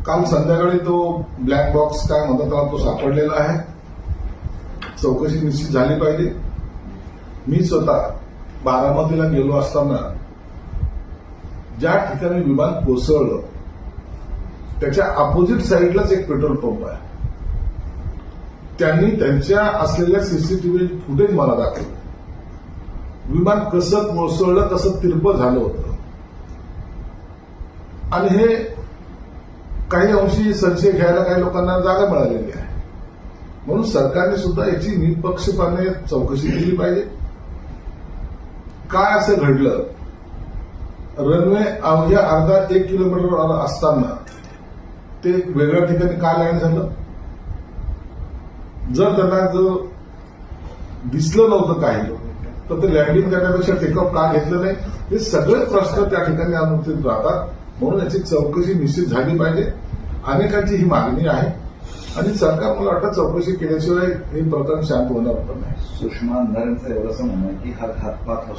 काल संध्याकाळी तो ब्लॅक बॉक्स काय म्हणतात त्याला तो सापडलेला आहे. चौकशी निश्चित झाली पाहिजे. मी स्वतः बारामतीला गेलो असताना ज्या ठिकाणी विमान कोसळलं त्याच्या अपोजिट साईडलाच एक पेट्रोल पंप आहे. त्यांनी त्यांच्या असलेल्या सीसीटीव्ही फुटेज मला दाखवलं. विमान कसं कोसळलं, कसं तिरपं झालं होतं. आणि हे काही अंशी संशय घ्यायला काही लोकांना जागा मिळालेली आहे. म्हणून सरकारने सुद्धा याची निष्पक्षपाने चौकशी केली पाहिजे. काय असं घडलं, रनवे अवघ्या अर्धा 1 किलोमीटर असताना ते वेगळ्या ठिकाणी का लँड झालं? जर त्यांना दिसलं नव्हतं काही तर ते लँडिंग करण्यापेक्षा टेकअप का घेतलं नाही? हे सगळे प्रश्न त्या ठिकाणी अनुत्तरित राहतात. म्हणून याची चौकशी निश्चित झाली पाहिजे. अनेकांची ही मागणी आहे आणि सरकार मला वाटतं चौकशी केल्याशिवाय हे प्रकरण शांत होणार पण नाही. सुषमा अंधारेंचं एवढंच म्हणणं आहे की हा घातपात हा